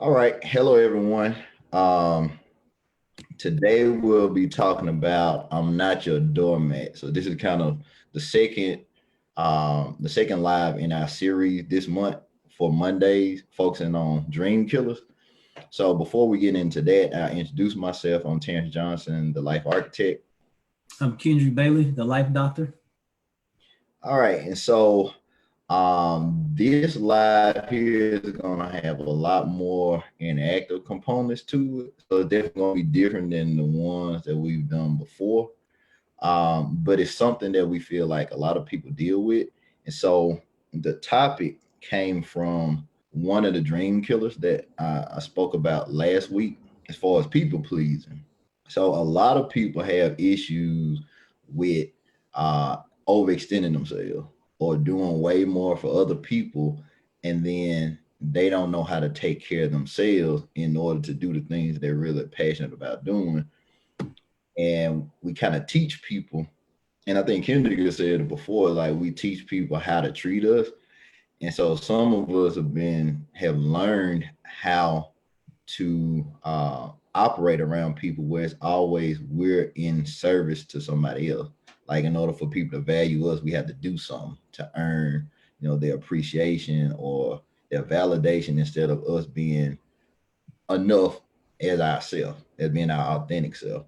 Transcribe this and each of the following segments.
All right. Hello, everyone. Um, Today we'll be talking about I'm Not Your Doormat. So this is kind of the second live in our series this month for Mondays, focusing on dream killers. So before we get into that, I'll introduce myself. I'm Terrence Johnson, the life architect. I'm Kendrick Bailey, the life doctor. All right. This live here is gonna have a lot more interactive components to it. So it's definitely gonna be different than the ones that we've done before. But it's something that we feel like a lot of people deal with. And so the topic came from one of the dream killers that I spoke about last week as far as people pleasing. So a lot of people have issues with uh, overextending themselves or doing way more for other people, and then they don't know how to take care of themselves in order to do the things they're really passionate about doing. And we kind of teach people, and I think Kendrick has said it before, like we teach people how to treat us. And so some of us have learned how to operate around people where it's always we're in service to somebody else. Like in order for people to value us, we have to do something to earn, their appreciation or their validation instead of us being enough as ourselves, as being our authentic self.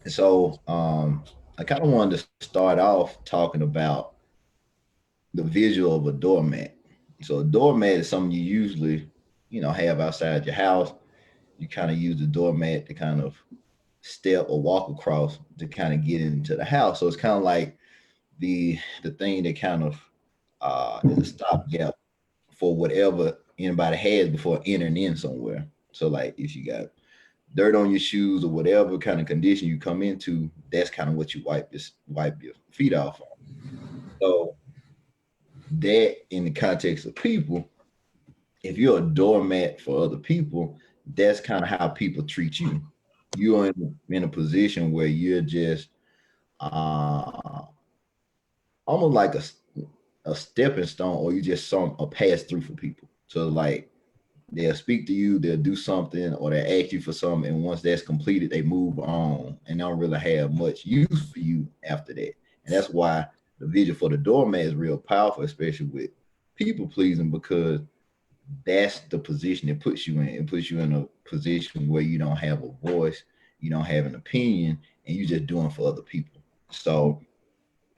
And so I kind of wanted to start off talking about the visual of a doormat. So a doormat is something you usually, have outside your house. You kind of use the doormat to kind of step or walk across to kind of get into the house. So it's kind of like the thing that kind of is a stopgap for whatever anybody has before entering in somewhere. So like if you got dirt on your shoes or whatever kind of condition you come into, that's kind of what you wipe your feet off on. So that in the context of people, if you're a doormat for other people, that's kind of how people treat you. You're in a position where you're just uh, almost like a stepping stone, or you just some a pass through for people. So like they'll speak to you, they'll do something, or they'll ask you for something, and once that's completed, they move on and don't really have much use for you after that. And that's why the vision for the doormat is real powerful, especially with people pleasing, because that's the position it puts you in. It puts you in a position where you don't have a voice, you don't have an opinion, and you're just doing for other people. So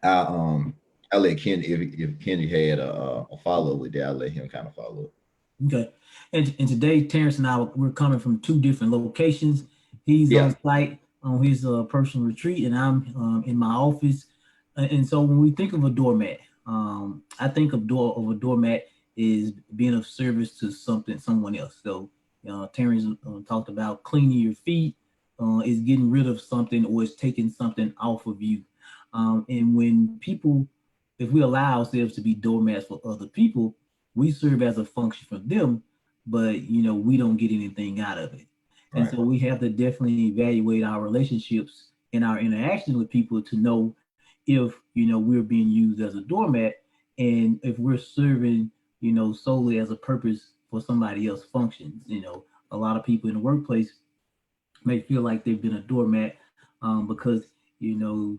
I I let Ken if Kenny had a follow up with that, I let him kind of follow up. Okay. And today, Terrence and I, we're coming from two different locations. He's on Yeah. site on his personal retreat, and I'm in my office. And so when we think of a doormat, I think of a doormat is being of service to someone else. So Terrence talked about cleaning your feet, is getting rid of something or is taking something off of you. And when people, if we allow ourselves to be doormats for other people, we serve as a function for them, but we don't get anything out of it. And Right. so we have to definitely evaluate our relationships and our interaction with people to know if we're being used as a doormat, and if we're serving solely as a purpose for somebody else functions. A lot of people in the workplace may feel like they've been a doormat, because you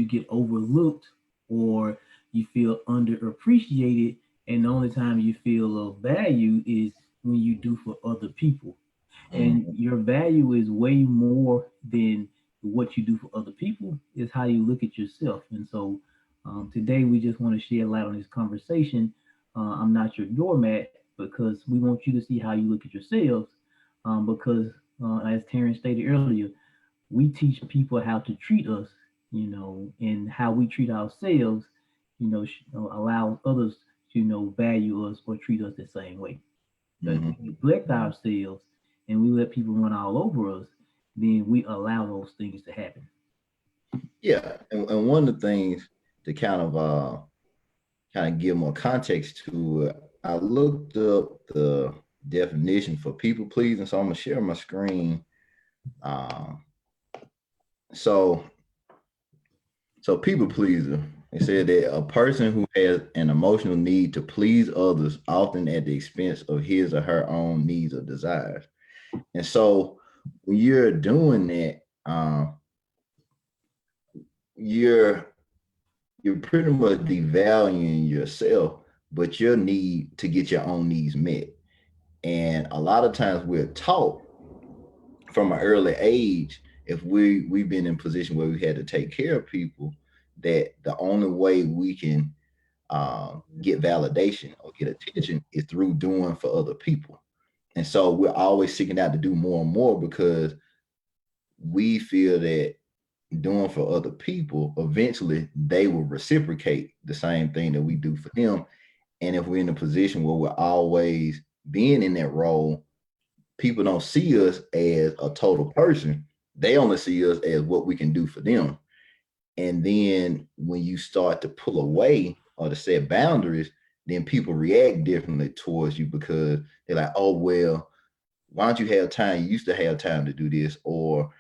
get overlooked, or you feel underappreciated, and the only time you feel of value is when you do for other people. And Mhm. your value is way more than what you do for other people, is how you look at yourself. And so today we just want to shed light on this conversation. I'm not your doormat, because we want you to see how you look at yourselves, because as Terrence stated earlier, we teach people how to treat us, and how we treat ourselves, allow others to value us or treat us the same way. But if we Mhm. neglect ourselves and we let people run all over us, then we allow those things to happen. Yeah, and one of the things to kind of give more context to it, I looked up the definition for people pleasing. So I'm gonna share my screen. Um, so so people pleaser. It said that a person who has an emotional need to please others, often at the expense of his or her own needs or desires. And so when you're doing that, you're you're pretty much devaluing yourself, but your need to get your own needs met. And a lot of times we're taught from an early age, if we've been in a position where we had to take care of people, that the only way we can get validation or get attention is through doing for other people. And so we're always seeking out to do more and more because we feel that doing for other people, eventually they will reciprocate the same thing that we do for them. And if we're in a position where we're always being in that role, people don't see us as a total person. They only see us as what we can do for them. And then when you start to pull away or to set boundaries, then people react differently towards you because they're like, oh, well, why don't you have time? You used to have time to do this. Or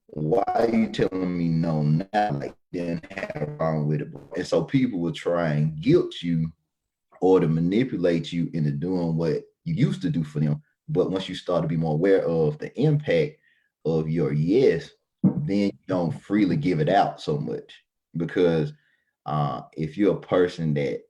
why are you telling me no now? Like, you didn't have a problem with it. And so people will try and guilt you or to manipulate you into doing what you used to do for them. But once you start to be more aware of the impact of your yes, then you don't freely give it out so much. Because if you're a person that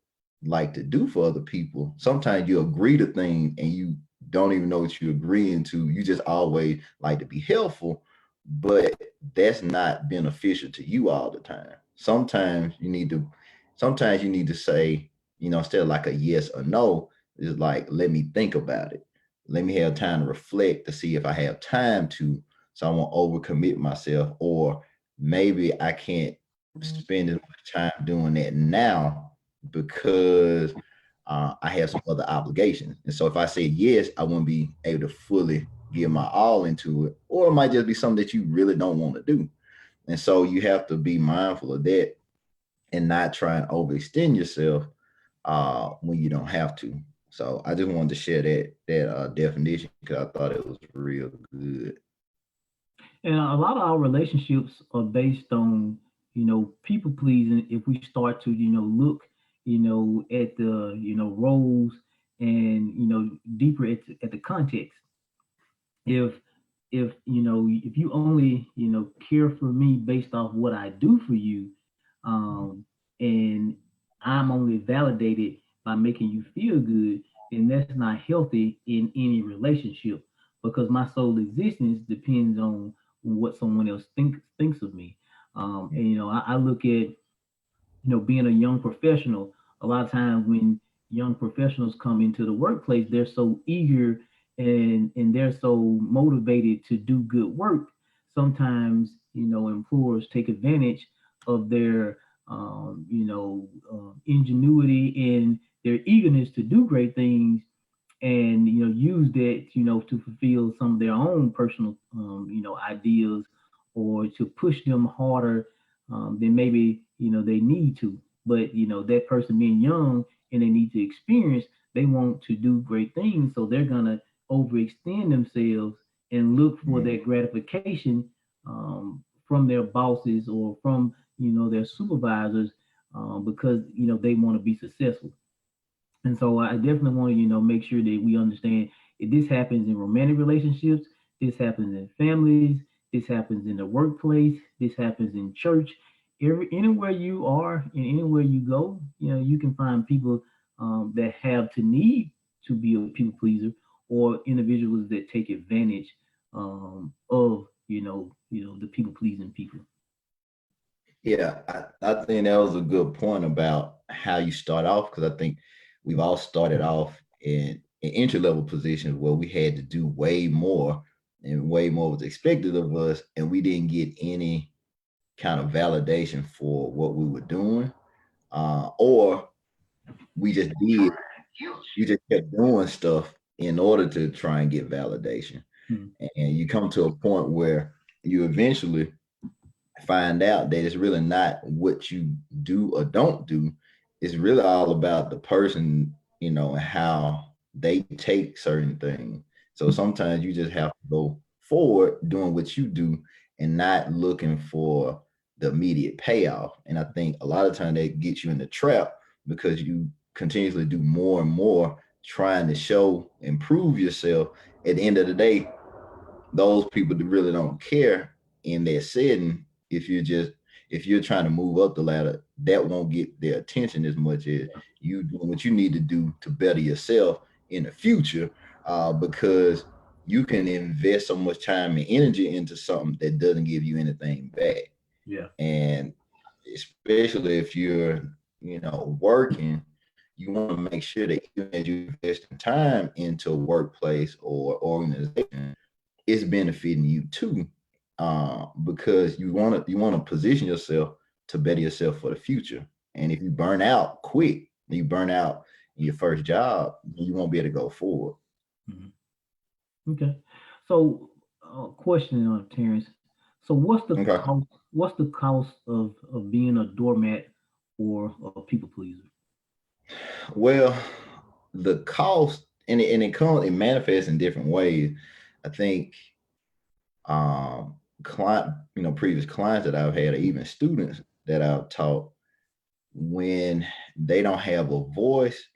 like to do for other people, sometimes you agree to things and you don't even know what you're agreeing to. You just always like to be helpful, but that's not beneficial to you all the time. Sometimes you need to say, instead of like a yes or no, it's like, let me think about it. Let me have time to reflect to see if I have time to, so I won't overcommit myself, or maybe I can't spend as much time doing that now because I have some other obligations. And so if I say yes, I won't be able to fully give my all into it, or it might just be something that you really don't want to do. And so you have to be mindful of that and not try and overextend yourself when you don't have to. So I just wanted to share that definition because I thought it was real good. And a lot of our relationships are based on, people pleasing. If we start to, look, at the, roles and, deeper at the context. If if you only, care for me based off what I do for you, and I'm only validated by making you feel good, then that's not healthy in any relationship because my sole existence depends on what someone else thinks of me. And I look at, being a young professional, a lot of times when young professionals come into the workplace, they're so eager and they're so motivated to do good work. Sometimes, employers take advantage of their, ingenuity and their eagerness to do great things and use that to fulfill some of their own personal ideas or to push them harder than maybe they need to. But that person being young and they need to experience, they want to do great things, so they're gonna overextend themselves and look for Mm-hmm. that gratification from their bosses or from their supervisors because they want to be successful. And so I definitely want to, make sure that we understand if this happens in romantic relationships, this happens in families, this happens in the workplace, this happens in church. Anywhere you are and anywhere you go, you can find people that have to need to be a people pleaser or individuals that take advantage of, the people pleasing people. Yeah, I think that was a good point about how you start off because I think we've all started off in entry level positions where we had to do way more and way more was expected of us, and we didn't get any kind of validation for what we were doing, or we just did, you just kept doing stuff in order to try and get validation, Hmm. and you come to a point where you eventually find out that it's really not what you do or don't do. It's really all about the person, and how they take certain things. So sometimes you just have to go forward doing what you do and not looking for the immediate payoff. And I think a lot of time that gets you in the trap because you continuously do more and more trying to show improve yourself. At the end of the day, those people that really don't care in that setting. If you're trying to move up the ladder, that won't get their attention as much as you doing what you need to do to better yourself in the future, because you can invest so much time and energy into something that doesn't give you anything back. Yeah. And especially if you're, working, you want to make sure that even as you invest in time into a workplace or organization, it's benefiting you too, because you want to position yourself to better yourself for the future. And if you burn out quick, you burn out in your first job, you won't be able to go forward. Mhm. Okay. So, question on Terrence. So, Okay. What's the cost of being a doormat or a people pleaser? Well, the cost, and it manifests in different ways. I think, client, previous clients that I've had, or even students that I've taught, when they don't have a voice,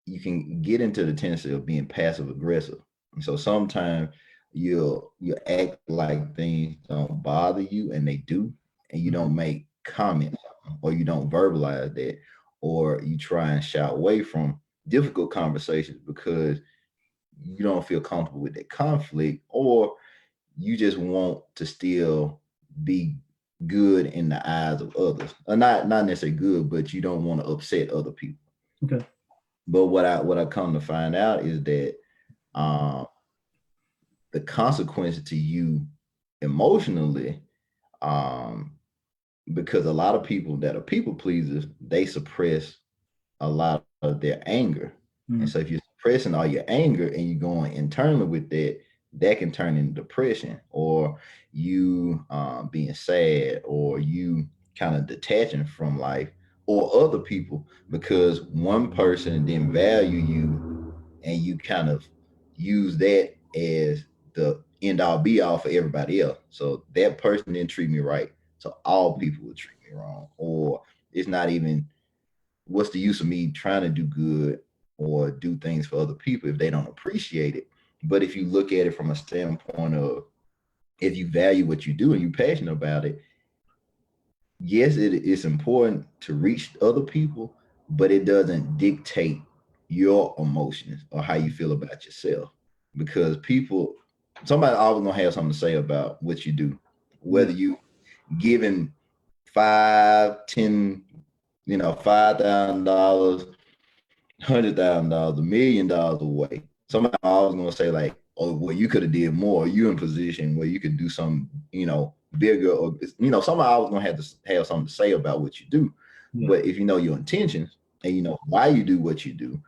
you can get into the tendency of being passive aggressive. And so sometimes you'll act like things don't bother you, and they do, and you Mhm. don't make comments, or you don't verbalize that, or you try and shy away from difficult conversations because you don't feel comfortable with that conflict, or you just want to still be good in the eyes of others. Or not necessarily good, but you don't want to upset other people. Okay. But what I come to find out is that, um, the consequence to you emotionally, um, because a lot of people that are people pleasers, they suppress a lot of their anger. And so Mhm. if you're suppressing all your anger and you're going internally with that, that can turn into depression, or you, being sad, or you kind of detaching from life or other people because one person didn't value you, and you kind of use that as the end all be all for everybody else. So that person didn't treat me right, so all people would treat me wrong. Or it's not even, what's the use of me trying to do good or do things for other people if they don't appreciate it? But if you look at it from a standpoint of, if you value what you do and you're passionate about it, yes, it is important to reach other people, but it doesn't dictate your emotions or how you feel about yourself. Because somebody always gonna have something to say about what you do, whether Yeah. you giving five, 10, $5,000, $100,000, $1 million away. Somebody always gonna say like, "Oh, well, you could have did more. You in position where you could do something, bigger." Or somebody always gonna have to have something to say about what you do. Yeah. But if you know your intentions and you know why you do what you do,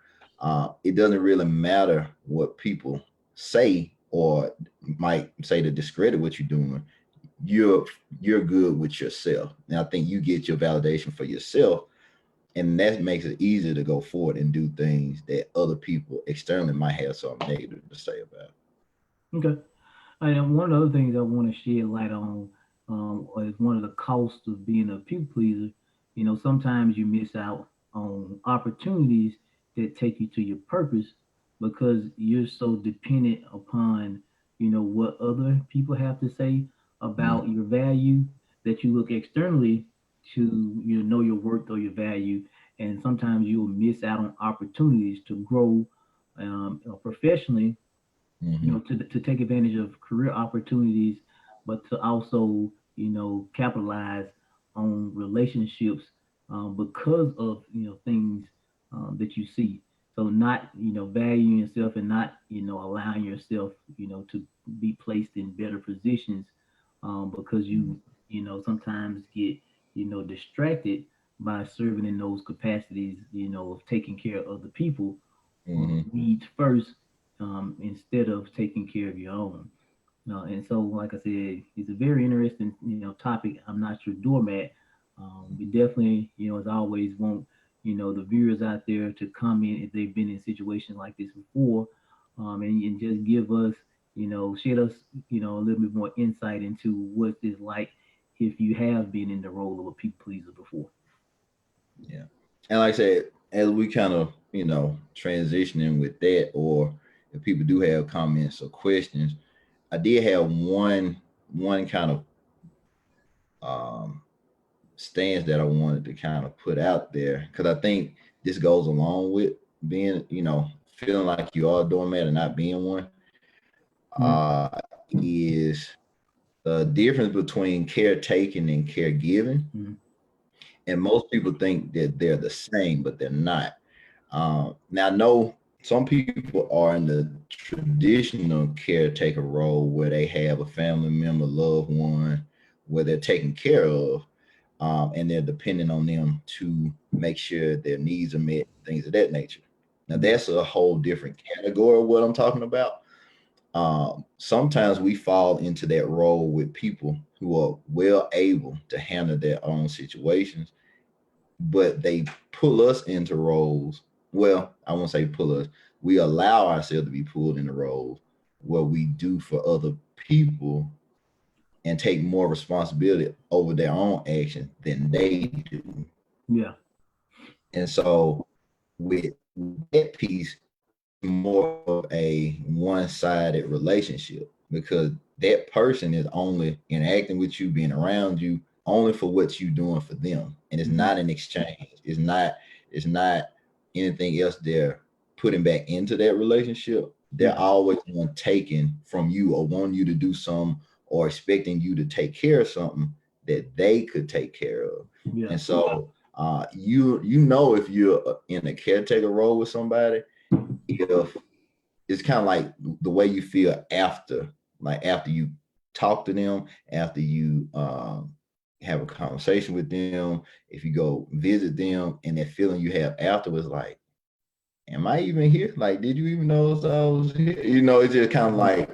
it doesn't really matter what people say or might say to discredit what you're doing. You're you're good with yourself, and I think you get your validation for yourself, and that makes it easier to go forward and do things that other people externally might have something negative to say about. Okay. And one of the other things I want to shed light on, is one of the costs of being a people pleaser. Sometimes you miss out on opportunities that take you to your purpose because you're so dependent upon, what other people have to say Mm-hmm. about your value that you look externally to, know your worth or your value. And sometimes you'll miss out on opportunities to grow, professionally, Mm-hmm. to take advantage of career opportunities, but to also, capitalize on relationships, because of, things, that you see. So not, valuing yourself and not, allowing yourself, to be placed in better positions, because sometimes get, distracted by serving in those capacities, of taking care of other people, Mm-hmm. needs first, instead of taking care of your own. And so, like I said, it's a very interesting, topic. I'm not your doormat. We definitely, as always, want, the viewers out there to comment if they've been in situations like this before, and just give us, shed us, a little bit more insight into what it's like if you have been in the role of a people pleaser before. Yeah. And like I said, as we kind of, transitioning with that, or if people do have comments or questions, I did have one kind of um stance that I wanted to kind of put out there, because I think this goes along with being, feeling like you are a doormat and not being one, Mm-hmm. is the difference between caretaking and caregiving. Mm-hmm. And most people think that they're the same, but they're not. Now, I know some people are in the traditional caretaker role where they have a family member, loved one, where they're taken care of, and they're depending on them to make sure their needs are met, things of that nature. Now, Yeah. that's a whole different category of what I'm talking about. Sometimes we fall into that role with people who are well able to handle their own situations, but they pull us into roles. Well, I won't say pull us. We allow ourselves to be pulled into roles where we do for other people and take more responsibility over their own actions than they do. Yeah. And so with that piece, more of a one-sided relationship, because that person is only interacting with you, being around you, only for what you're doing for them, and it's Mm-hmm. not an exchange. It's not anything else they're putting back into that relationship. They're Yeah. always one taking from you, or wanting you to do something, or expecting you to take care of something that they could take care of. Yeah. And so you know if you're in a caretaker role with somebody, if it's kind of like the way you feel after, like after you talk to them, after you have a conversation with them, if you go visit them, and that feeling you have afterwards, like, am I even here? Like, did you even know I was here? It's just kind of like,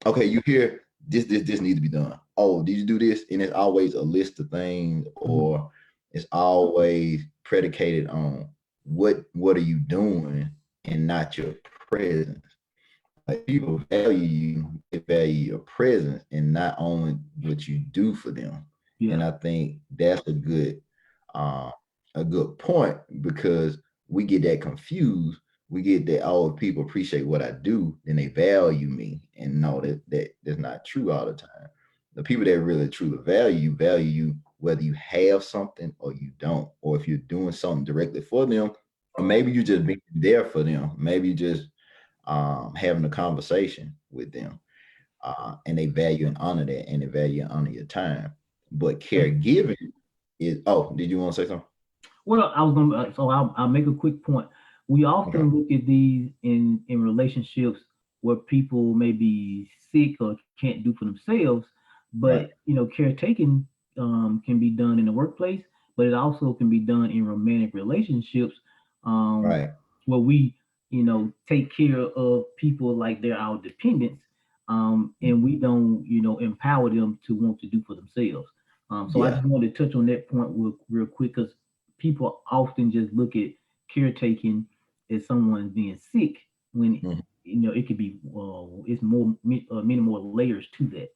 okay, you hear this needs to be done. Oh, did you do this? And it's always a list of things, Mm-hmm. or it's always predicated on what are you doing, and not your presence. Like, people value you, they value your presence, and not only what you do for them. Yeah. And I think that's uh, a good point, because we get that confused. We get that, oh, if people appreciate what I do, then they value me, and no, that's not true all the time. The people that really truly value you whether you have something or you don't, or if you're doing something directly for them, or maybe you just being there for them. Maybe you just having a conversation with them, and they value and honor that, and they value and honor your time. But caregiving is. Oh, did you want to say something? Well, I was gonna. So I'll make a quick point. We Okay. often look at these in relationships where people may be sick or can't do for themselves, but Right. caretaking can be done in the workplace, but it also can be done in romantic relationships, um, Right. where we take care of people like they're our dependents, and we don't empower them to want to do for themselves. So I Yeah. just wanted to touch on that point real quick because people often just look at caretaking as someone being sick when Mhm. it could be it's many more layers to that.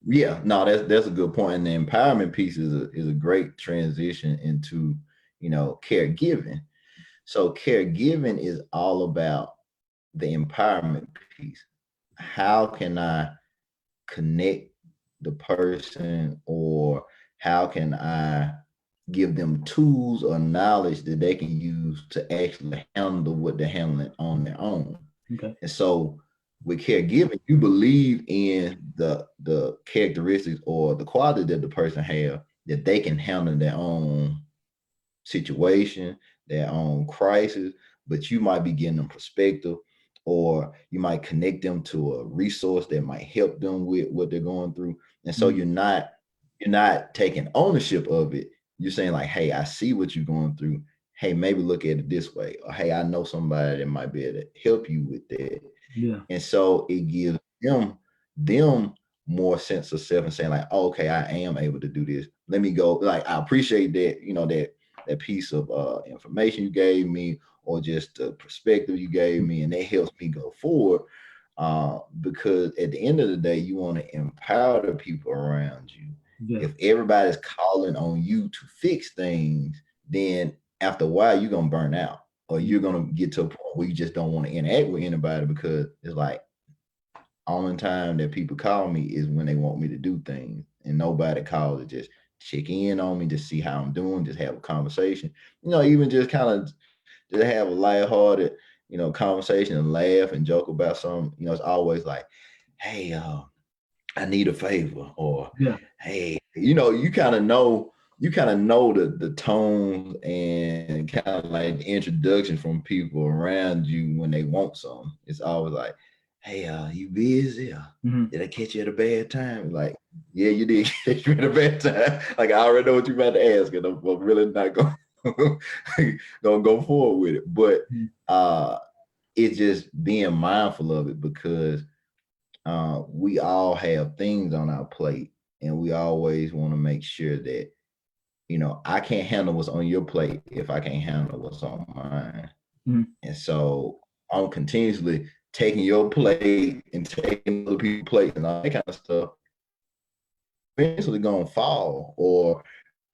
Yeah. No, that's a good point. And the empowerment piece is a great transition into caregiving. So caregiving is all about the empowerment piece. How can I connect the person, or how can I give them tools or knowledge that they can use to actually handle what they're handling on their own? Okay. And so with caregiving, you believe in the characteristics or the quality that the person have, that they can handle their own situation, their own crisis, but you might be getting them perspective, or you might connect them to a resource that might help them with what they're going through. And so Mm, you're not taking ownership of it. You're saying like, hey, I see what you're going through. Hey, maybe look at it this way. Or hey, I know somebody that might be able to help you with that. yeah. And so it gives them more sense of self, and saying like, oh, okay, I am able to do this. Let me go. Like, I appreciate that, that piece of information you gave me, or just the perspective you gave me, and that helps me go forward. Because at the end of the day, you want to empower the people around you. Yeah. If everybody's calling on you to fix things, then after a while you're gonna burn out, or you're Yeah. gonna get to a point where you just don't want to interact with anybody because it's like only time that people call me is when they want me to do things, and nobody calls to just check in on me, just see how I'm doing, just have a conversation. Even just kind of just have a lighthearted, conversation and laugh and joke about something. It's always like, hey, I need a favor, or Yeah. hey, you kind of know the tones and kind of like the introduction from people around you when they want something. It's always like, hey, you busy? Mm-hmm. Did I catch you at a bad time? Like, yeah, you did catch me at a bad time. Like, I already know what you're about to ask, and I'm really not going gonna go forward with it. But Mm-hmm. uh, it's just being mindful of it, because we all have things on our plate, and we always want to make sure that I can't handle what's on your plate if I can't handle what's on mine. Mm-hmm. And so I'm continuously taking your plate and taking other people's plates and all that kind of stuff. Eventually gonna fall, or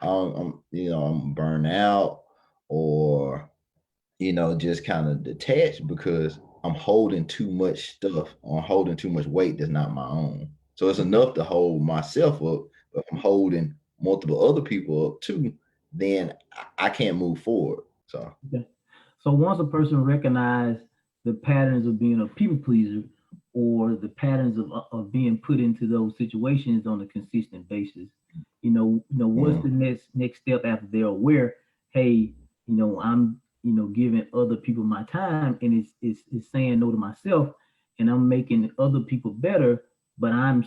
I'm burnt out, or just kind of detached because I'm holding too much stuff, or holding too much weight that's not my own. So it's Okay. enough to hold myself up, but if I'm holding multiple other people up too, then I can't move forward. So Okay. So once a person recognizes the patterns of being a people pleaser, or the patterns of being put into those situations on a consistent basis, what's the mhm. next step after they're aware? Hey, I'm giving other people my time, and it's saying no to myself, and I'm making other people better, but I'm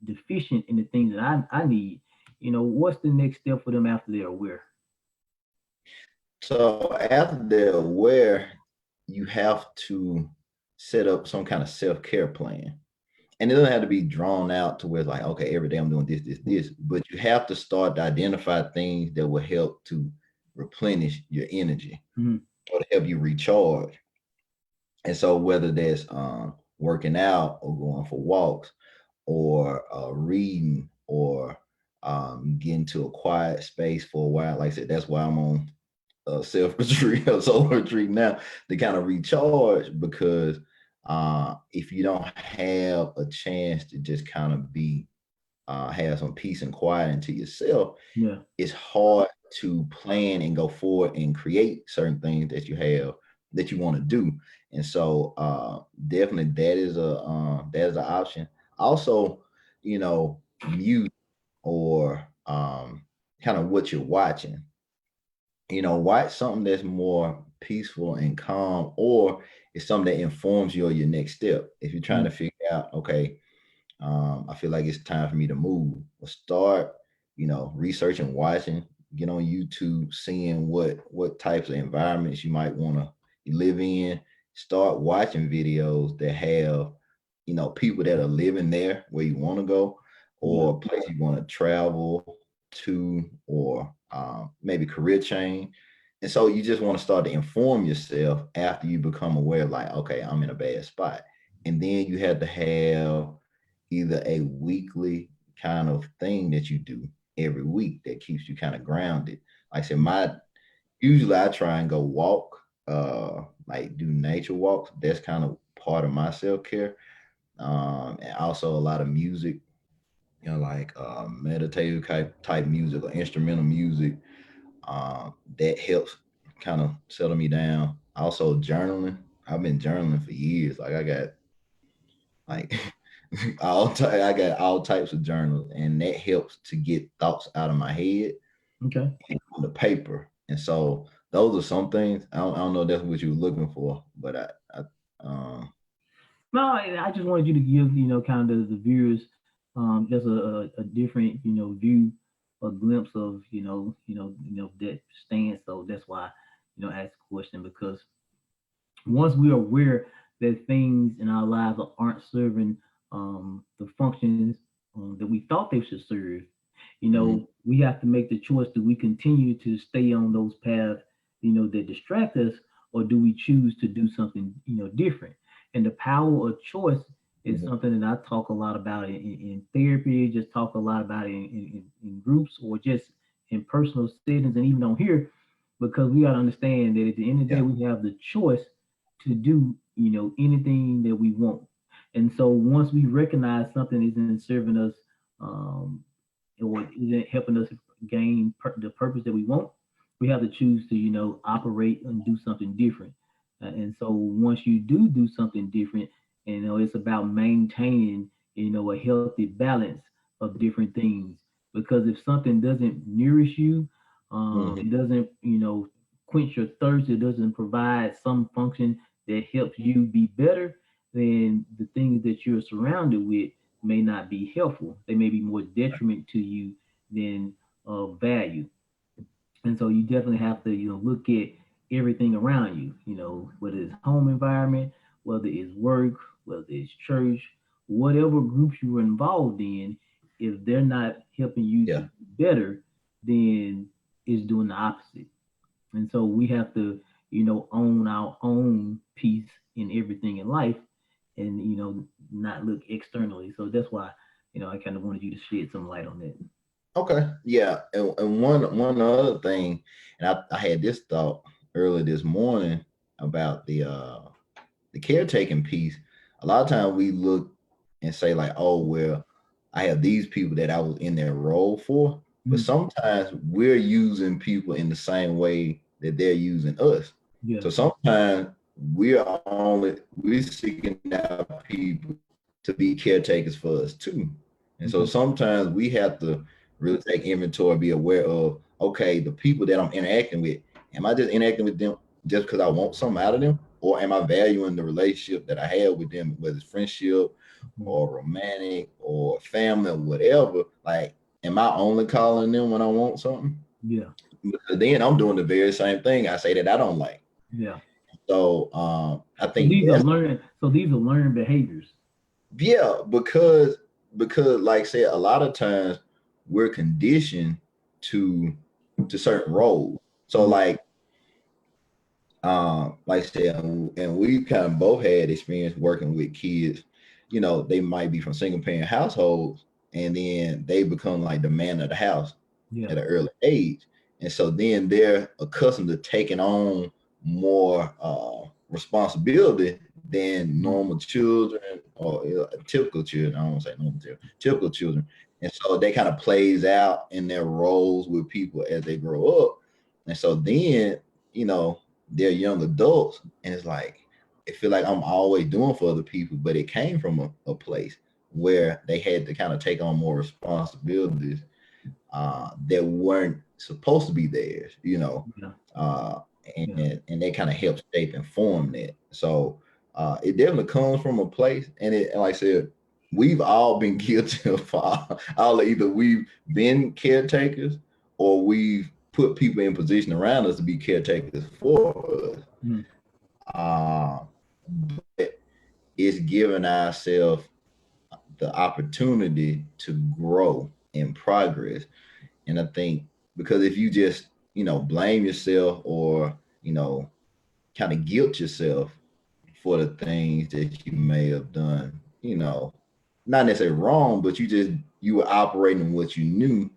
deficient in the things that I need. What's the next step for them after they're aware? So after they're aware, you have to set up some kind of self-care plan. And it doesn't have to be drawn out to where it's like, okay, every day I'm doing this, this, this. But you have to start to identify things that will help to replenish your energy, Mhm. or to help you recharge. And so whether that's working out, or going for walks, or reading, or getting to a quiet space for a while. Like I said, that's why I'm on self retreat or solo retreat now, to kind of recharge, because if you don't have a chance to just kind of be have some peace and quiet into yourself, Yeah. it's hard to plan and go forward and create certain things that you have that you want to do. And so definitely that is an option. Also, mute, or kind of what you're watching. Watch something that's more peaceful and calm, or it's something that informs you of your next step. If you're trying Mm. to figure out, okay, I feel like it's time for me to move. Well, start, researching, watching, get on YouTube, seeing what types of environments you might want to live in. Start watching videos that have, people that are living there where you want to go, Yeah. or place you want to travel to, or maybe career change. And so you just want to start to inform yourself after you become aware, like, okay, I'm in a bad spot. And then you have to have either a weekly kind of thing that you do every week that keeps you kind of grounded. Like I said, my usually I try and go walk, like do nature walks. That's kind of part of my self-care. And also a lot of music, like meditative type music or instrumental music. That helps kind of settle me down. Also journaling. I've been journaling for years. Like I got like I got all types of journals, and that helps to get thoughts out of my head Okay. and on the paper. And so those are some things. I don't know if that's what you were looking for, but I um No, I just wanted you to give, kind of the viewers, just a different, view, a glimpse of, that stance. So that's why, I asked the question, because once we're aware that things in our lives aren't serving the functions that we thought they should serve, mhm. we have to make the choice: do we continue to stay on those paths, that distract us, or do we choose to do something, different? And the power of choice It's something that I talk a lot about in therapy, just talk a lot about it in groups or just in personal settings and even on here, because we got to understand that at the end of the day, Yeah. we have the choice to do, anything that we want. And so once we recognize something isn't serving us, um, or isn't helping us gain the purpose that we want, we have to choose to, operate and do something different. And so once you do something different, it's about maintaining, a healthy balance of different things. Because if something doesn't nourish you, Hmm. it doesn't, quench your thirst, it doesn't provide some function that helps you be better, then the things that you're surrounded with may not be helpful. They may be more detriment to you than value. And so you definitely have to, look at everything around you, whether it's home environment, whether it's work, whether it's church, whatever groups you were involved in, if they're not helping you to Yeah. be better, then it's doing the opposite. And so we have to, own our own peace in everything in life and, not look externally. So that's why, I kind of wanted you to shed some light on that. Okay. Yeah. And one other thing, and I had this thought earlier this morning about the caretaking piece. A lot of times we look and say like, oh well, I have these people that I was in their role for, but Mm, sometimes we're using people in the same way that they're using us. yeah. So sometimes we're seeking out people to be caretakers for us too. And so Mhm. sometimes we have to really take inventory, be aware of, okay, the people that I'm interacting with, am I just interacting with them just because I want something out of them? Or am I valuing the relationship that I have with them, whether it's friendship Mhm. or romantic or family or whatever? Like, am I only calling them when I want something? Yeah. Because then I'm doing the very same thing I say that I don't like. Yeah. So I So think these are that's, learned. So these are learned behaviors. yeah, because like I said, a lot of times we're conditioned to to certain roles. So Mm, like I said, and we kind of both had experience working with kids. They might be from single parent households, and then they become like the man of the house yeah. at an early age, and so then they're accustomed to taking on more responsibility than Mhm. normal children or typical children. I don't want to say normal children, typical children, and so they kind of plays out in their roles with people as they grow up, and so then you know they're young adults, and it's like it feel like I'm always doing for other people, but it came from a place where they had to kind of take on more responsibilities that weren't supposed to be theirs, Yeah. uh, Yeah. and they kind of help shape and form that. So it definitely comes from a place, and like I said, we've all been guilty of all either we've been caretakers or we've put people in position around us to be caretakers for us. Mm, Uh, but it's giving ourselves the opportunity to grow and progress. And I think because if you just, blame yourself or, kind of guilt yourself for the things that you may have done, not necessarily wrong, but you were operating what you knew.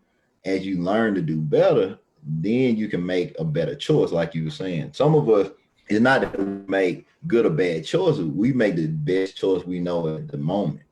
As you learn to do better, then you can make a better choice, like you were saying. Some of us, it's not that we make good or bad choices. We make the best choice we know at the moment.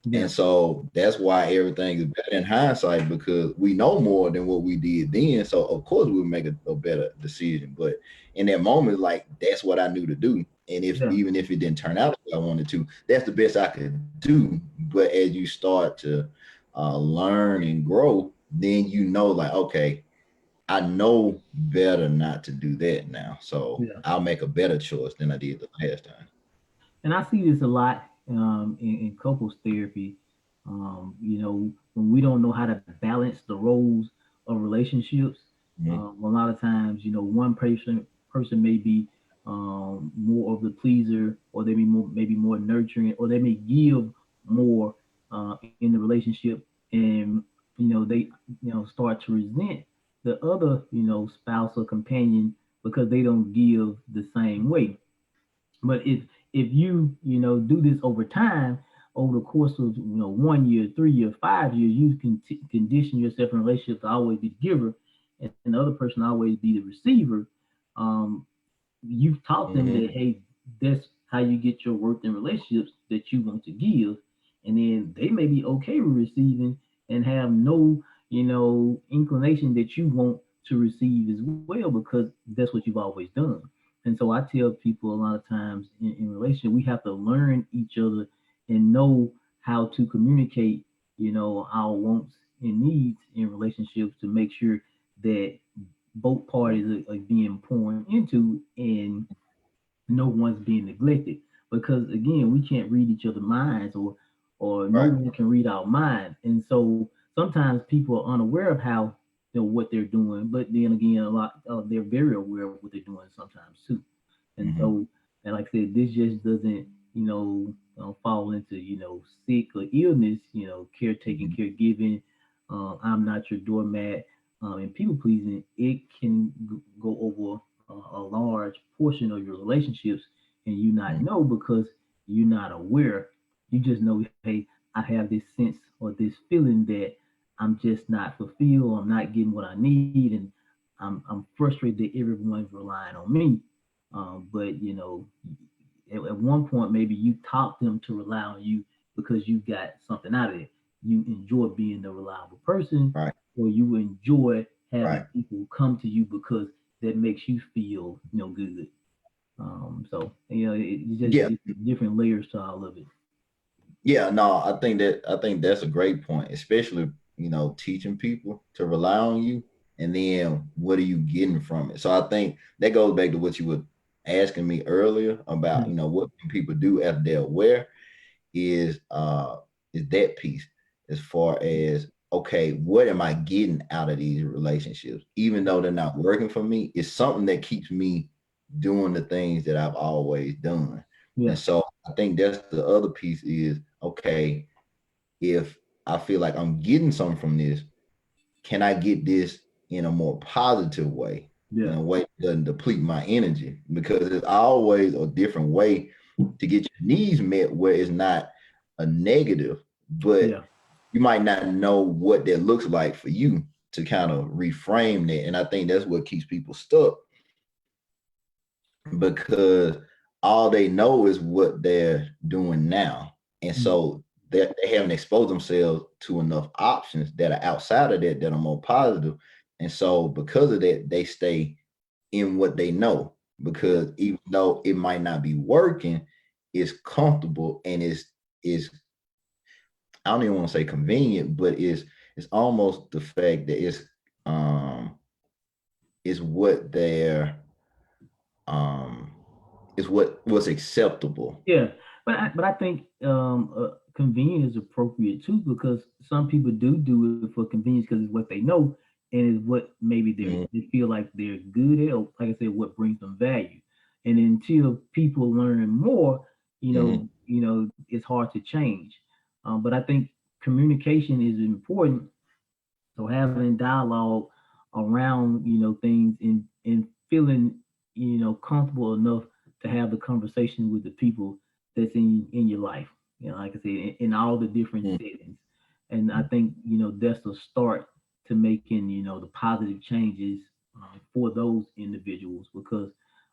yeah. And so that's why everything is better in hindsight because we know more than what we did then. So of course we'll make a better decision. But in that moment, like that's what I knew to do. And if Yeah. even if it didn't turn out as I wanted to, that's the best I could do. But as you start to learn and grow, then like, okay, I know better not to do that now. So Yeah. I'll make a better choice than I did the last time. And I see this a lot in couples therapy. When we don't know how to balance the roles of relationships, Mhm. a lot of times, one person may be more of the pleaser, or they be maybe more nurturing, or they may give more in the relationship, and they start to resent the other spouse or companion because they don't give the same way. But if you do this over time, over the course of 1 year, 3 year, 5 years, you can condition yourself in a relationship to always be the giver, and the other person always be the receiver. Um, you've taught them Mm-hmm. that, hey, that's how you get your worth in relationships, that you want to give, and then they may be okay with receiving and have no inclination that you want to receive as well, because that's what you've always done. And so I tell people a lot of times in relationship, we have to learn each other and know how to communicate our wants and needs in relationships to make sure that both parties are being poured into, and no one's being neglected. Because again, we can't read each other's minds, or no Right. one can read our mind. And so sometimes people are unaware of how what they're doing, but then again, a lot they're very aware of what they're doing sometimes too. And Mm-hmm. so, and like I said, this just doesn't fall into sick or illness, caretaking, Mm-hmm. caregiving, I'm not your doormat, and people pleasing. It can go over a large portion of your relationships, and you not know because you're not aware. You just know, hey, I have this sense or this feeling that I'm just not fulfilled. I'm not getting what I need, and I'm frustrated that everyone's relying on me. But at one point, maybe you taught them to rely on you because you got something out of it. You enjoy being the reliable person, Right. or you enjoy having Right. people come to you because that makes you feel good. So it's just Yeah. different layers to all of it. Yeah. No, I think that's a great point, especially teaching people to rely on you, and then what are you getting from it? So I think that goes back to what you were asking me earlier about Mm, what can people do after they're aware is that piece, as far as, okay, what am I getting out of these relationships, even though they're not working for me? It's something that keeps me doing the things that I've always done. yeah, And so I think that's the other piece is, okay, if I feel like I'm getting something from this, can I get this in a more positive way, in yeah, a way that doesn't deplete my energy? Because there's always a different way to get your needs met where it's not a negative, but yeah, you might not know what that looks like for you to kind of reframe that. And I think that's what keeps people stuck, because all they know is what they're doing now. And mm, so they haven't exposed themselves to enough options that are outside of that are more positive. And so because of that, they stay in what they know, yeah, because even though it might not be working, it's comfortable, and is I don't even want to say convenient, but it's almost the fact that um it's what they're um is what was acceptable. yeah. But I think convenience is appropriate too, because some people do it for convenience because it's what they know, and is what maybe Mhm, they feel like they're good at, or like I said, what brings them value. And until people learn more, mhm, it's hard to change. But I think communication is important. So having dialogue around things, and feeling comfortable enough to have the conversation with the people that's in your life. Like I said, in all the different mhm, settings. And I think that's the start to making the positive changes for those individuals, because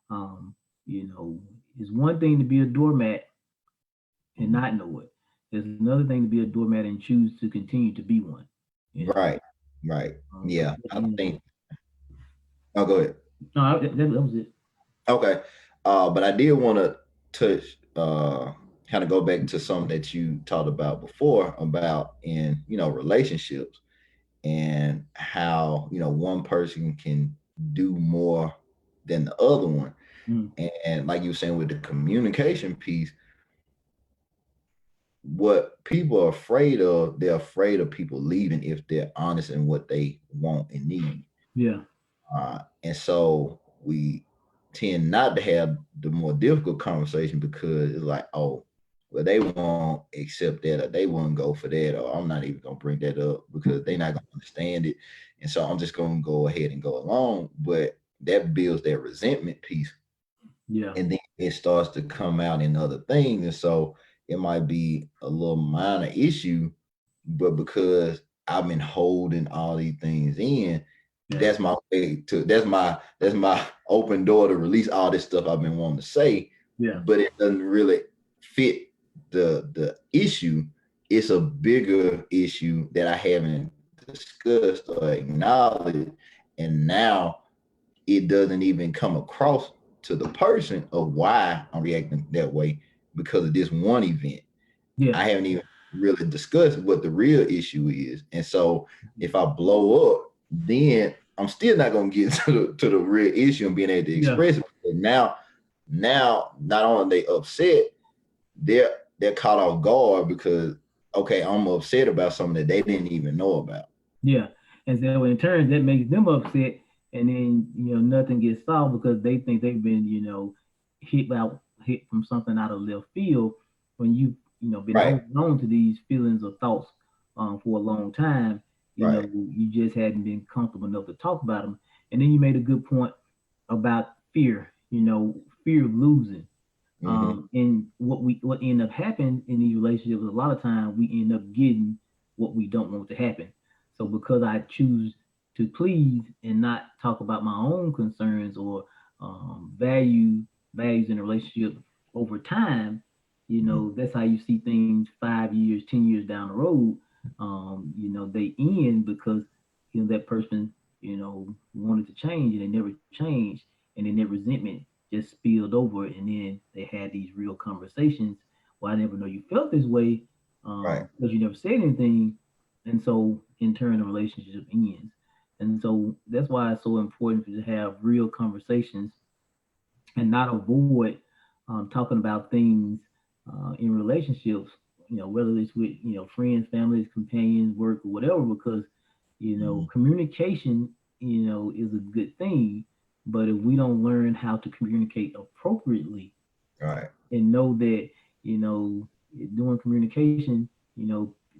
um, you know it's one thing to be a doormat and mhm. not know it. There's another thing to be a doormat and choose to continue to be one. So Right, right. so Yeah, I you know, think. Oh, go ahead. no, that was it. Okay, but I did want to touch, kind of go back to something that you talked about before about in relationships, and how one person can do more than the other one. Mm, And like you were saying with the communication piece, what people are afraid of, they're afraid of people leaving if they're honest in what they want and need. yeah, And so we tend not to have the more difficult conversation, because it's like, oh, well, they won't accept that, or they won't go for that, or I'm not even gonna bring that up because they're not gonna understand it. And so I'm just gonna go ahead and go along. But that builds that resentment piece, yeah, and then it starts to come out in other things. And so it might be a little minor issue, but because I've been holding all these things in, Yeah. that's my way to that's my open door to release all this stuff I've been wanting to say, Yeah. but it doesn't really fit the issue. It's a bigger issue that I haven't discussed or acknowledged, and now it doesn't even come across to the person of why I'm reacting that way because of this one event. Yeah. I haven't even really discussed what the real issue is. And so if I blow up, then I'm still not gonna get to the real issue and being able to Yeah. express it. But now not only they upset, they're caught off guard because okay, I'm upset about something that they didn't even know about. Yeah. And so in turn, that makes them upset, and then nothing gets solved because they think they've been hit from something out of left field when been Right, holding on to these feelings or thoughts for a long time. right. You just hadn't been comfortable enough to talk about them. And then you made a good point about fear. Fear of losing. Mm-hmm. And what end up happening in these relationships, a lot of times we end up getting what we don't want to happen. So because I choose to please and not talk about my own concerns or values in a relationship over time, that's how you see things 5 years, 10 years down the road. They end because that person wanted to change and they never changed, and then that resentment just spilled over, and then they had these real conversations. Well, I never know you felt this way Right, because you never said anything, and so in turn the relationship ends. And so that's why it's so important to have real conversations and not avoid talking about things in relationships. Whether it's with friends, families, companions, work, or whatever, because mm-hmm. communication is a good thing. But if we don't learn how to communicate appropriately Right, and know that you know during communication,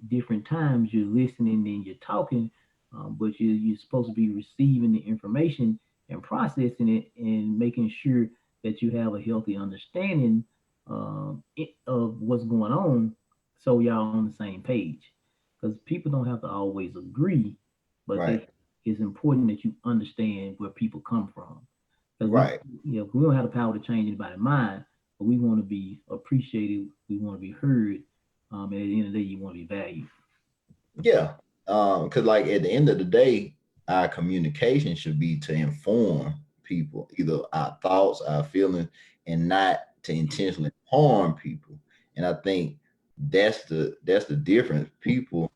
different times you're listening and you're talking, but you're supposed to be receiving the information and processing it and making sure that you have a healthy understanding of what's going on, so y'all on the same page. Because people don't have to always agree, but right, it's important that you understand where people come from. Because right. we don't have the power to change anybody's mind, but we want to be appreciated. We want to be heard. And at the end of the day, you want to be valued. Yeah. Because like at the end of the day, our communication should be to inform people, either our thoughts, our feelings, and not to intentionally harm people. And I think that's the difference. People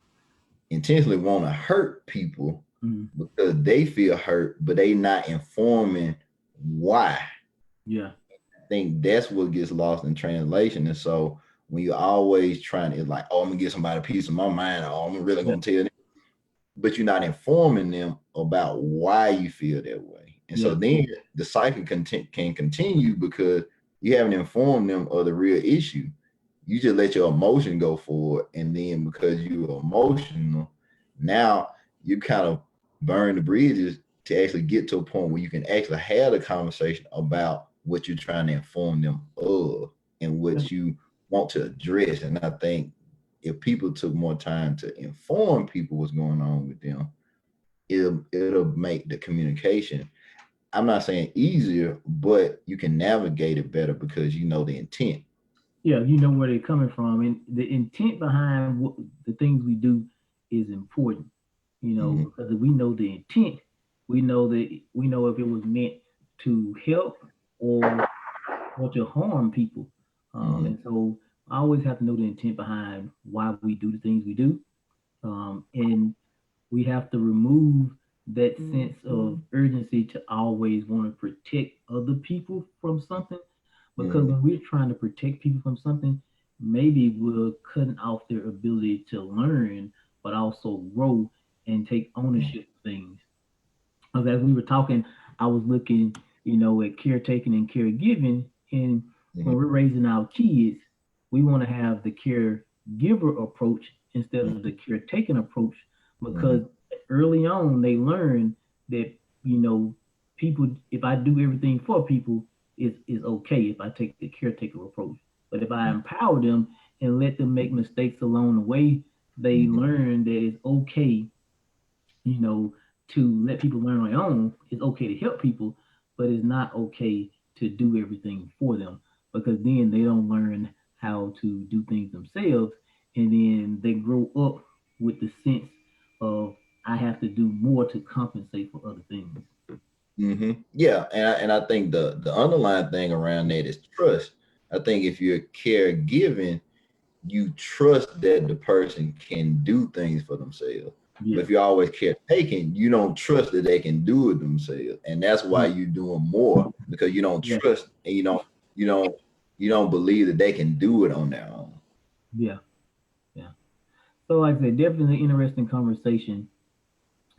intentionally want to hurt people Mm, because they feel hurt, but they not informing why. yeah, I think that's what gets lost in translation. And so when you're always trying to, it's like, oh, I'm gonna get somebody a piece of my mind, or I'm really yeah, gonna tell them, but you're not informing them about why you feel that way. And so yeah, then the cycle can continue because you haven't informed them of the real issue. You just let your emotion go forward. And then because you're emotional, now you kind of burn the bridges to actually get to a point where you can actually have a conversation about what you're trying to inform them of and yeah, what you want to address. And I think if people took more time to inform people what's going on with them, it'll make the communication. I'm not saying easier, but you can navigate it better because you know the intent. yeah. You know where they're coming from, and the intent behind the things we do is important. Hmm. Because if we know the intent, we know if it was meant to help or to harm people. Hmm. And so I always have to know the intent behind why we do the things we do. And we have to remove that sense of urgency to always want to protect other people from something. Because Hmm. when we're trying to protect people from something, maybe we're cutting off their ability to learn, but also grow and take ownership of things. Because as we were talking, I was looking, at caretaking and caregiving. And when Hmm. we're raising our kids, we want to have the caregiver approach instead of the caretaking approach, because Hmm. early on they learn that, people, if I do everything for people, it's okay if I take the caretaker approach. But if I empower them and let them make mistakes along the way. They Mhm. learn that it's okay, you know, to let people learn on their own. It's okay to help people, but it's not okay to do everything for them, because then they don't learn how to do things themselves, and then they grow up with the sense of I have to do more to compensate for other things. Yeah, and I think the underlying thing around that is trust. I think if you're caregiving, you trust that the person can do things for themselves. But Yeah, if you're always caretaking, you don't trust that they can do it themselves, and that's why yeah, you're doing more because you don't yeah, trust and you don't you don't believe that they can do it on their own. yeah, yeah. So, like I said, definitely an interesting conversation.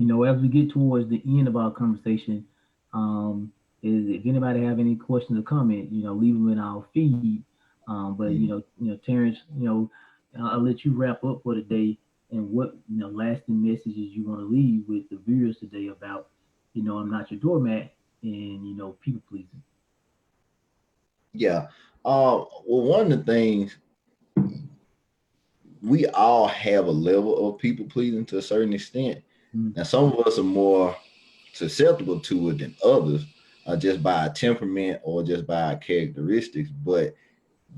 As we get towards the end of our conversation, is if anybody have any questions or comment, leave them in our feed. But Mhm. Terrence, I'll let you wrap up for the day, and what lasting messages you want to leave with the viewers today about, I'm not your doormat, and people pleasing. Yeah. Well, one of the things we all have a level of people pleasing to a certain extent. Mm, Now, some of us are more susceptible to it than others, just by our temperament or just by our characteristics. But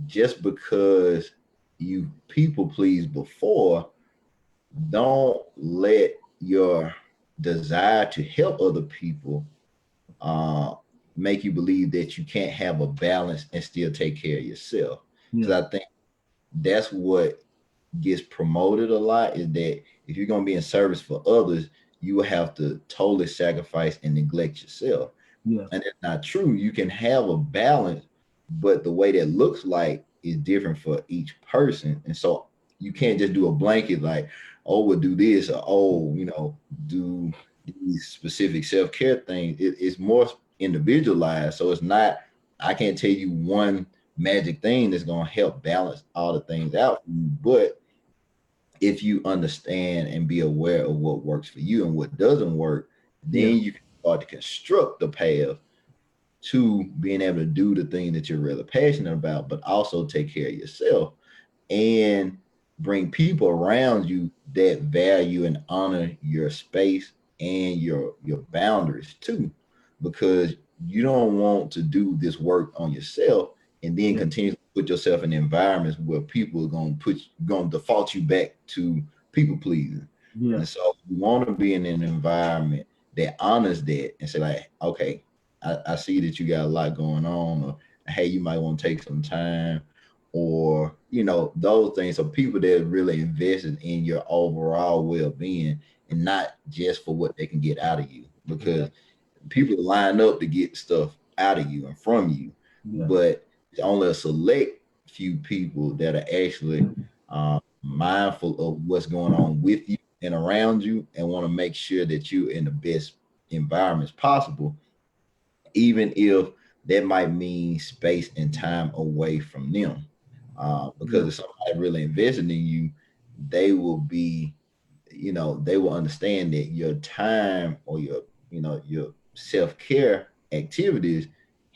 just because you people please before, don't let your desire to help other people uh, make you believe that you can't have a balance and still take care of yourself. yeah, Because I think that's what gets promoted a lot is that if you're going to be in service for others, you will have to totally sacrifice and neglect yourself. yeah, And it's not true. You can have a balance, but the way that looks like is different for each person. And so you can't just do a blanket like, oh, we'll do this or oh, do these specific self-care things. It's more individualized. So it's not, I can't tell you one magic thing that's gonna help balance all the things out for you. But if you understand and be aware of what works for you and what doesn't work, yeah, then you can start to construct the path to being able to do the thing that you're really passionate about, but also take care of yourself and bring people around you that value and honor your space and your boundaries too, because you don't want to do this work on yourself and then yeah, continue to put yourself in environments where people are going to default you back to people pleasing. yeah, And so you want to be in an environment that honors that and say like, okay, I see that you got a lot going on, or hey, you might want to take some time, or those things. So people that really invested in your overall well-being and not just for what they can get out of you, yeah, because people line up to get stuff out of you and from you, yeah, but it's only a select few people that are actually mindful of what's going on with you and around you and want to make sure that you're in the best environments possible, even if that might mean space and time away from them. Because yeah, if somebody really invested in you, they will be, they will understand that your time or your self-care activities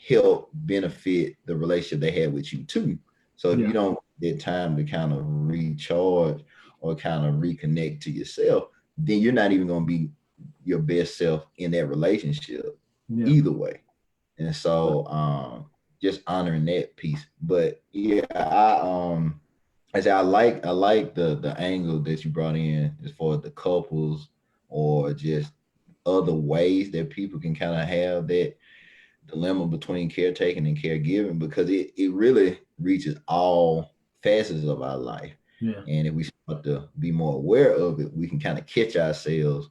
help benefit the relationship they had with you too. So if you yeah, don't get time to kind of recharge or kind of reconnect to yourself, then you're not even going to be your best self in that relationship yeah, either way. And yeah, so just honoring that piece. But yeah, I like the angle that you brought in as far as the couples or just other ways that people can kind of have that dilemma between caretaking and caregiving, because it really reaches all facets of our life. yeah, And if we start to be more aware of it, we can kind of catch ourselves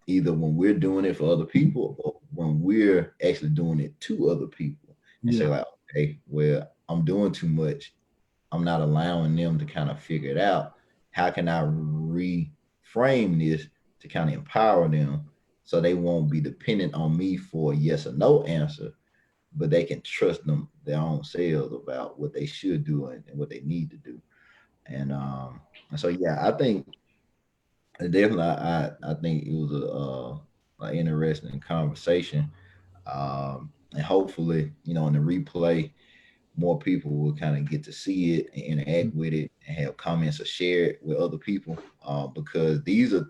either when we're doing it for other people or when we're actually doing it to other people and say yeah, like, okay, well, I'm doing too much. I'm not allowing them to kind of figure it out. How can I reframe this to kind of empower them so they won't be dependent on me for a yes or no answer, but they can trust them their own selves about what they should do and what they need to do. And so yeah, I think definitely I think it was an interesting conversation. And hopefully, in the replay, more people will kind of get to see it and interact with it and have comments or share it with other people. Because these are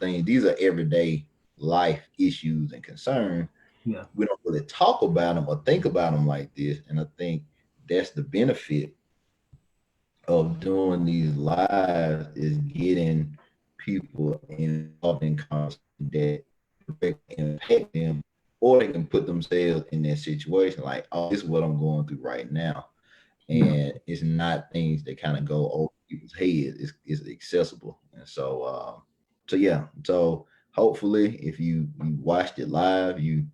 everyday life issues and concerns. Yeah. We don't really talk about them or think about them like this. And I think that's the benefit of doing these lives is getting people involved in conversation that directly impact them, or they can put themselves in that situation like, oh, this is what I'm going through right now. Yeah. And it's not things that kind of go over people's heads. It's accessible. And so yeah. So hopefully if you watched it live, you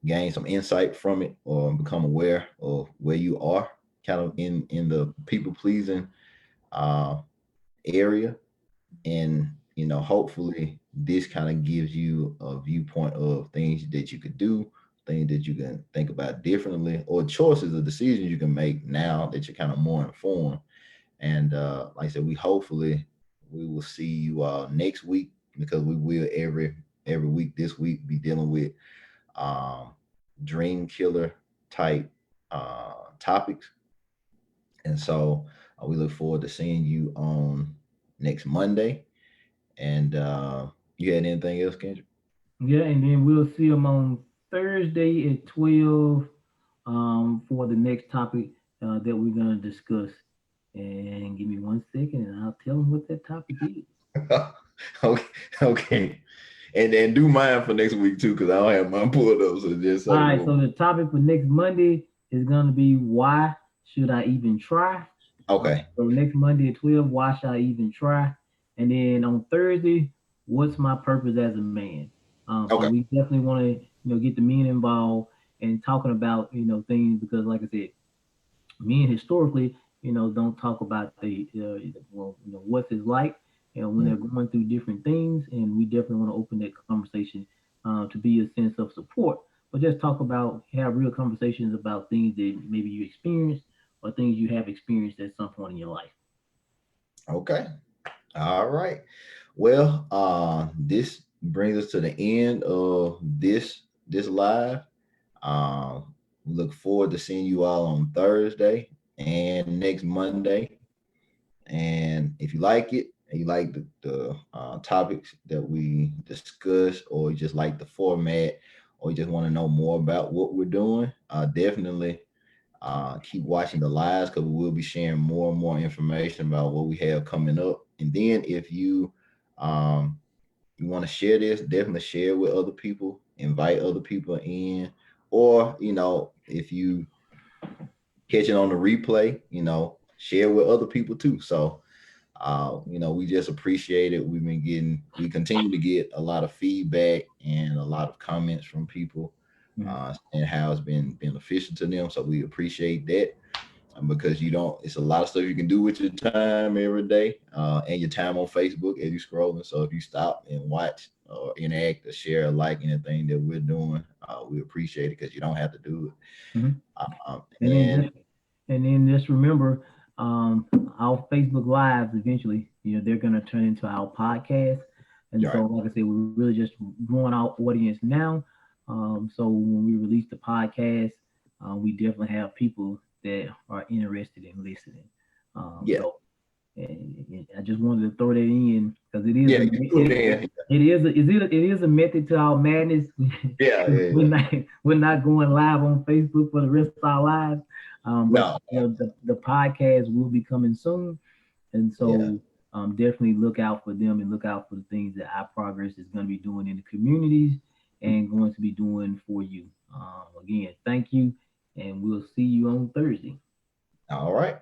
gain some insight from it or become aware of where you are kind of in the people pleasing uh, area. And hopefully this kind of gives you a viewpoint of things that you could do, things that you can think about differently, or choices or decisions you can make now that you're kind of more informed. And like I said, we will see you next week, because we will every week this week be dealing with um, dream killer type topics. And so we look forward to seeing you on next Monday. And you had anything else, Kendrick? Yeah, and then we'll see them on Thursday at 12 for the next topic that we're going to discuss. And give me 1 second and I'll tell them what that topic is. Okay, okay. And then do mine for next week too, because I don't have mine pulled up. So just All say right, so what. the topic for next Monday is going to be why should I even try? Okay, So next Monday at 12, why should I even try? And then on Thursday, what's my purpose as a man? So okay. we definitely want to, get the men involved and talking about, things because, like I said, men historically, don't talk about well, what's it like, when they're Mm. going through different things, and we definitely want to open that conversation to be a sense of support, but just talk about have real conversations about things that maybe you experienced or things you have experienced at some point in your life. Okay. All right. Well, this brings us to the end of this live. Um, we look forward to seeing you all on Thursday and next Monday. And if you like it and you like the topics that we discuss, or you just like the format, or you just want to know more about what we're doing, definitely keep watching the lives, because we will be sharing more and more information about what we have coming up. And then if um, you want to share this, definitely share with other people, invite other people in, or if you catch it on the replay, share with other people too. So we just appreciate it. We continue to get a lot of feedback and a lot of comments from people, Mhm. and how it's been beneficial to them. So we appreciate that. Because it's a lot of stuff you can do with your time every day, and your time on Facebook as you scrolling. So if you stop and watch or interact or share or like anything that we're doing, we appreciate it, because you don't have to do it. Mhm. And then And just remember, um, our Facebook lives eventually, they're gonna turn into our podcast. And right. so, like I said, we're really just growing our audience now. So when we release the podcast, we definitely have people that are interested in listening. Yeah. So and I just wanted to throw that in because it is Yeah, a you threw it in. it is a method to our madness. Yeah, yeah, we're yeah. not we're not going live on Facebook for the rest of our lives, but No. the podcast will be coming soon, and Yeah. so definitely look out for them and look out for the things that our progress is going to be doing in the communities and going to be doing for you. Again, thank you, and we'll see you on Thursday. All right.